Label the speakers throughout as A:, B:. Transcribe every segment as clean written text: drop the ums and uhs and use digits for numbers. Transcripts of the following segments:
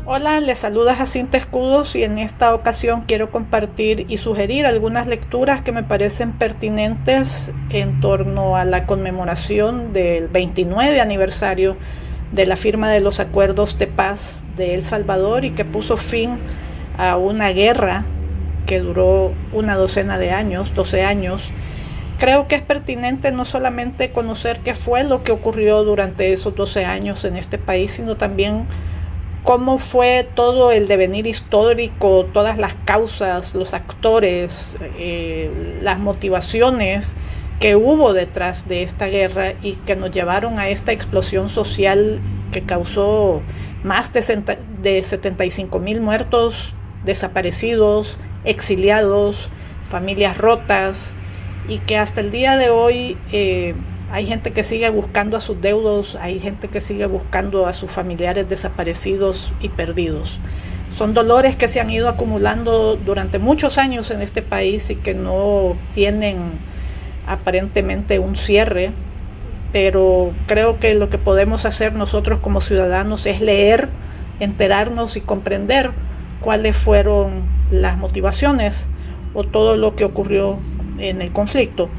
A: Hola, les saluda Jacinta Escudos y en esta ocasión quiero compartir y sugerir algunas lecturas que me parecen pertinentes en torno a la conmemoración del 29 aniversario de la firma de los acuerdos de paz de El Salvador y que puso fin a una guerra que duró una docena de años, 12 años. Creo que es pertinente no solamente conocer qué fue lo que ocurrió durante esos 12 años en este país, sino también cómo fue todo el devenir histórico, todas las causas, los actores, las motivaciones que hubo detrás de esta guerra y que nos llevaron a esta explosión social que causó más de 75,000 muertos, desaparecidos, exiliados, familias rotas, y que hasta el día de hoy hay gente que sigue buscando a sus deudos, hay gente que sigue buscando a sus familiares desaparecidos y perdidos. Son dolores que se han ido acumulando durante muchos años en este país y que no tienen aparentemente un cierre, pero creo que lo que podemos hacer nosotros como ciudadanos es leer, enterarnos y comprender cuáles fueron las motivaciones o todo lo que ocurrió en el conflicto.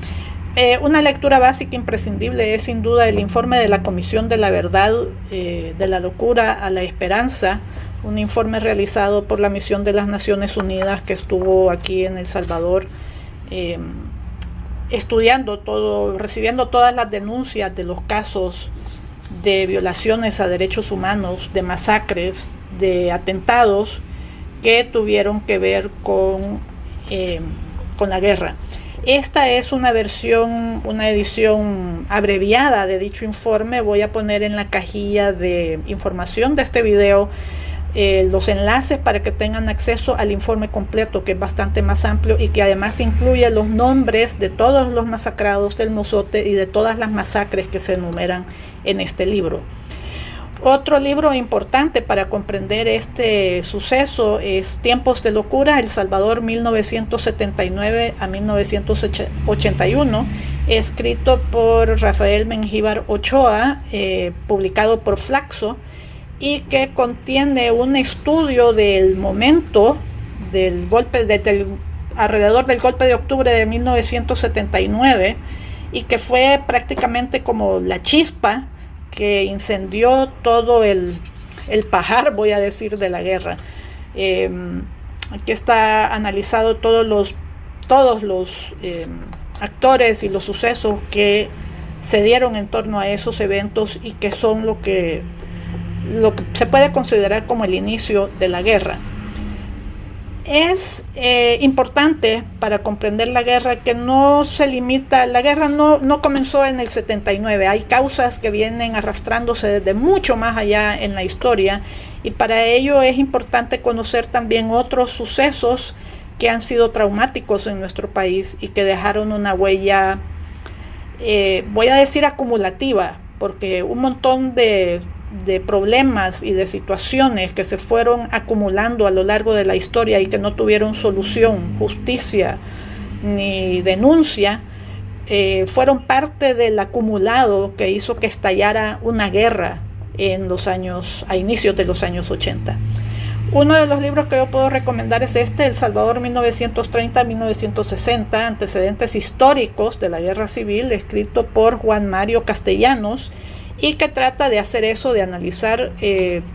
A: Una lectura básica imprescindible es sin duda el informe de la Comisión de la Verdad, de la Locura a la Esperanza, un informe realizado por la Misión de las Naciones Unidas que estuvo aquí en El Salvador estudiando todo, recibiendo todas las denuncias de los casos de violaciones a derechos humanos, de masacres, de atentados que tuvieron que ver con la guerra. Esta es una edición abreviada de dicho informe. Voy a poner en la cajilla de información de este video los enlaces para que tengan acceso al informe completo, que es bastante más amplio y que además incluye los nombres de todos los masacrados del Mozote y de todas las masacres que se enumeran en este libro. Otro libro importante para comprender este suceso es Tiempos de Locura, El Salvador 1979 a 1981, escrito por Rafael Mengíbar Ochoa, publicado por Flaxo, y que contiene un estudio del momento del golpe, alrededor del golpe de octubre de 1979, y que fue prácticamente como la chispa que incendió todo el pajar, voy a decir, de la guerra. Aquí está analizado todos los actores y los sucesos que se dieron en torno a esos eventos y que son lo que se puede considerar como el inicio de la guerra. Es importante para comprender la guerra que no se limita, la guerra no comenzó en el 79, hay causas que vienen arrastrándose desde mucho más allá en la historia, y para ello es importante conocer también otros sucesos que han sido traumáticos en nuestro país y que dejaron una huella, voy a decir acumulativa, porque un montón de problemas y de situaciones que se fueron acumulando a lo largo de la historia y que no tuvieron solución, justicia ni denuncia, fueron parte del acumulado que hizo que estallara una guerra a inicios de los años 80. Uno de los libros que yo puedo recomendar es El Salvador 1930-1960, antecedentes históricos de la guerra civil, escrito por Juan Mario Castellanos, y que trata de hacer eso, de analizar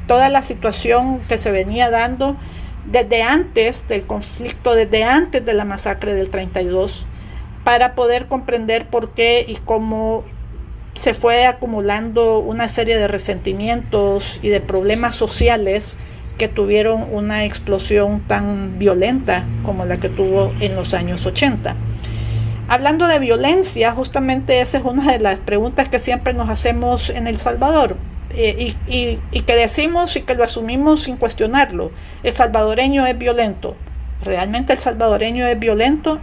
A: toda la situación que se venía dando desde antes del conflicto, desde antes de la masacre del 32, para poder comprender por qué y cómo se fue acumulando una serie de resentimientos y de problemas sociales que tuvieron una explosión tan violenta como la que tuvo en los años 80. Hablando de violencia, justamente esa es una de las preguntas que siempre nos hacemos en El Salvador y que decimos y que lo asumimos sin cuestionarlo. El salvadoreño es violento. ¿Realmente el salvadoreño es violento?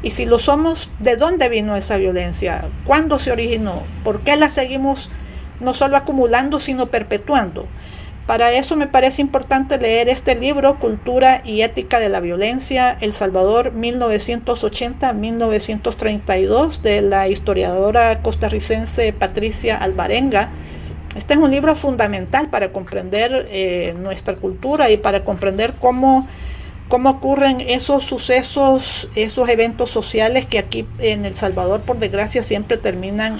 A: Y si lo somos, ¿de dónde vino esa violencia? ¿Cuándo se originó? ¿Por qué la seguimos no solo acumulando, sino perpetuando? Para eso me parece importante leer este libro, Cultura y Ética de la Violencia, El Salvador 1980-1932, de la historiadora costarricense Patricia Alvarenga. Este es un libro fundamental para comprender nuestra cultura y para comprender cómo ocurren esos sucesos, esos eventos sociales que aquí en El Salvador, por desgracia, siempre terminan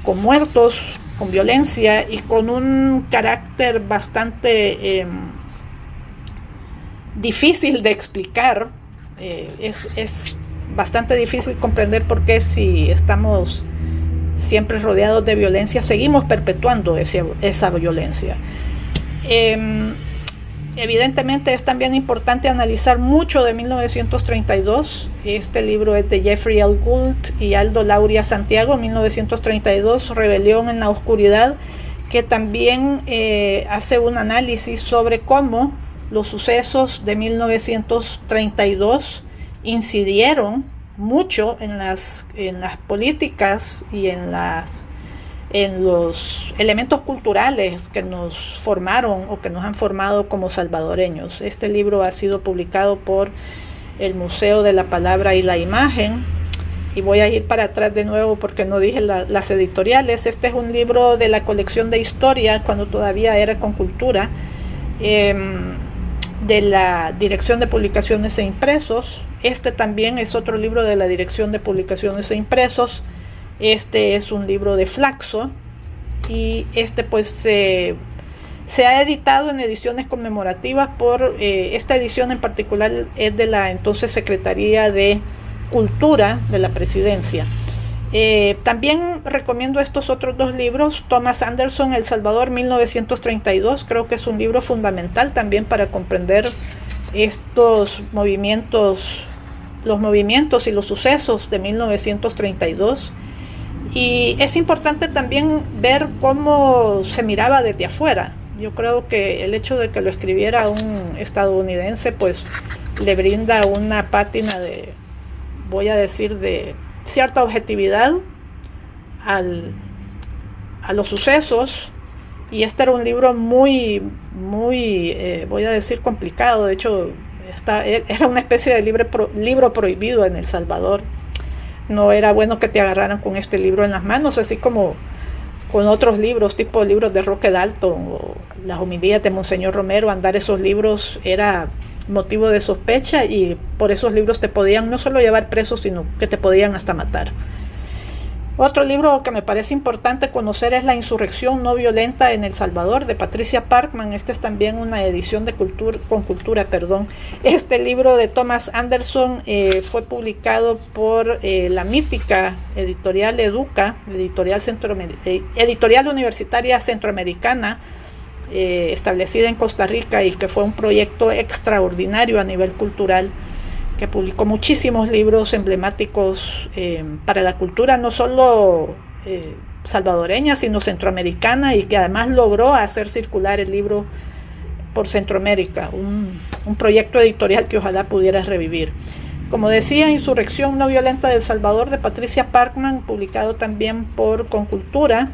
A: con muertos, con violencia y con un carácter bastante difícil de explicar. Es bastante difícil comprender por qué, si estamos siempre rodeados de violencia, seguimos perpetuando esa violencia. Evidentemente es también importante analizar mucho de 1932. Este libro es de Jeffrey L. Gould y Aldo Lauria Santiago, 1932, Rebelión en la Oscuridad, que también hace un análisis sobre cómo los sucesos de 1932 incidieron mucho en las políticas y en los elementos culturales que nos formaron o que nos han formado como salvadoreños. Este libro ha sido publicado por el Museo de la Palabra y la Imagen, y voy a ir para atrás de nuevo porque no dije las editoriales. Este es un libro de la colección de historia, cuando todavía era con Cultura, de la Dirección de Publicaciones e Impresos. Este también es otro libro de la Dirección de Publicaciones e Impresos. Este es un libro de Flaxo, y este pues se ha editado en ediciones conmemorativas esta edición en particular es de la entonces Secretaría de Cultura de la Presidencia. También recomiendo estos otros dos libros, Thomas Anderson, El Salvador 1932, creo que es un libro fundamental también para comprender estos movimientos, los movimientos y los sucesos de 1932. Y es importante también ver cómo se miraba desde afuera. Yo creo que el hecho de que lo escribiera un estadounidense pues le brinda una pátina de cierta objetividad a los sucesos. Y este era un libro muy complicado. De hecho, era una especie de libro prohibido en El Salvador. No era bueno que te agarraran con este libro en las manos, así como con otros libros, tipo libros de Roque Dalton o las homilías de Monseñor Romero. Andar esos libros era motivo de sospecha, y por esos libros te podían no solo llevar preso, sino que te podían hasta matar. Otro libro que me parece importante conocer es La insurrección no violenta en El Salvador, de Patricia Parkman. Este es también una edición de Cultura. Este libro de Thomas Anderson fue publicado por la mítica editorial Educa, editorial universitaria centroamericana, establecida en Costa Rica, y que fue un proyecto extraordinario a nivel cultural, que publicó muchísimos libros emblemáticos para la cultura no solo salvadoreña, sino centroamericana, y que además logró hacer circular el libro por Centroamérica, un proyecto editorial que ojalá pudiera revivir. Como decía, Insurrección no violenta de El Salvador, de Patricia Parkman, publicado también por Concultura.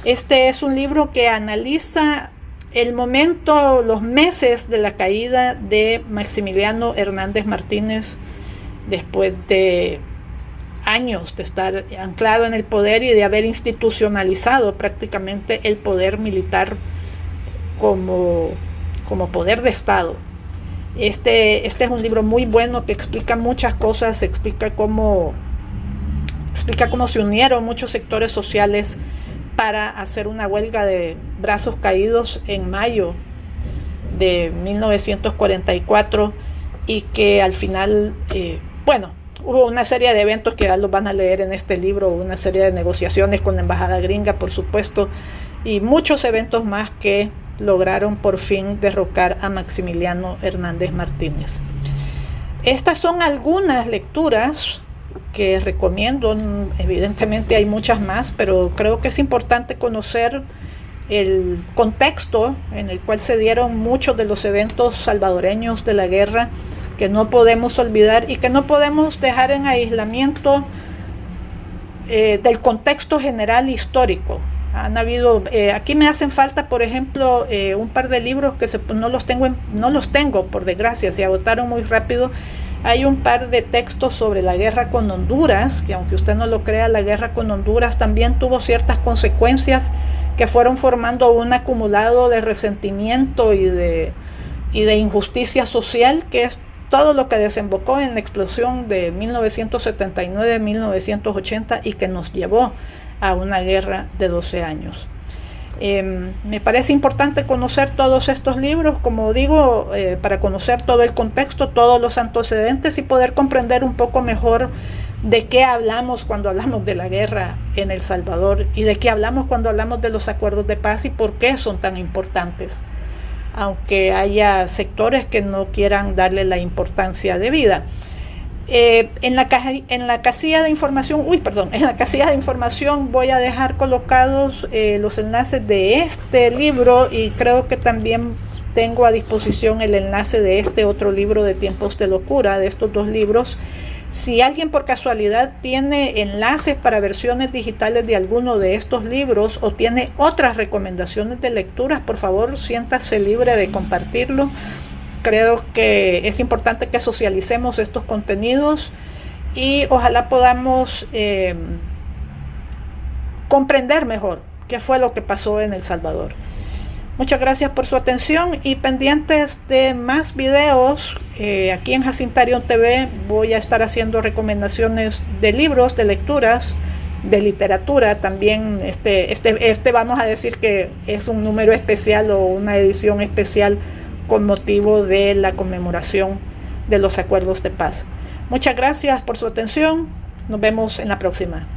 A: Este es un libro que analiza el momento, los meses de la caída de Maximiliano Hernández Martínez, después de años de estar anclado en el poder y de haber institucionalizado prácticamente el poder militar como poder de Estado. Este es un libro muy bueno que explica muchas cosas, explica cómo se unieron muchos sectores sociales para hacer una huelga de brazos caídos en mayo de 1944, y que al final, hubo una serie de eventos que ya los van a leer en este libro, una serie de negociaciones con la embajada gringa, por supuesto, y muchos eventos más que lograron por fin derrocar a Maximiliano Hernández Martínez. Estas son algunas lecturas que recomiendo. Evidentemente hay muchas más, pero creo que es importante conocer el contexto en el cual se dieron muchos de los eventos salvadoreños de la guerra que no podemos olvidar y que no podemos dejar en aislamiento del contexto general histórico. Han habido, aquí me hacen falta, por ejemplo, un par de libros que no los tengo, por desgracia, se agotaron muy rápido. Hay un par de textos sobre la guerra con Honduras, que aunque usted no lo crea, la guerra con Honduras también tuvo ciertas consecuencias que fueron formando un acumulado de resentimiento y de injusticia social, que es todo lo que desembocó en la explosión de 1979-1980 y que nos llevó a una guerra de 12 años. Me parece importante conocer todos estos libros, como digo, para conocer todo el contexto, todos los antecedentes y poder comprender un poco mejor de qué hablamos cuando hablamos de la guerra en El Salvador y de qué hablamos cuando hablamos de los acuerdos de paz y por qué son tan importantes, aunque haya sectores que no quieran darle la importancia debida. En la casilla de información voy a dejar colocados los enlaces de este libro y creo que también tengo a disposición el enlace de este otro libro de Tiempos de Locura, de estos dos libros. Si alguien por casualidad tiene enlaces para versiones digitales de alguno de estos libros o tiene otras recomendaciones de lecturas, por favor siéntase libre de compartirlo. Creo que es importante que socialicemos estos contenidos y ojalá podamos comprender mejor qué fue lo que pasó en El Salvador. Muchas gracias por su atención y pendientes de más videos. Aquí en Jacintarion TV voy a estar haciendo recomendaciones de libros, de lecturas, de literatura. También este vamos a decir que es un número especial o una edición especial con motivo de la conmemoración de los acuerdos de paz. Muchas gracias por su atención. Nos vemos en la próxima.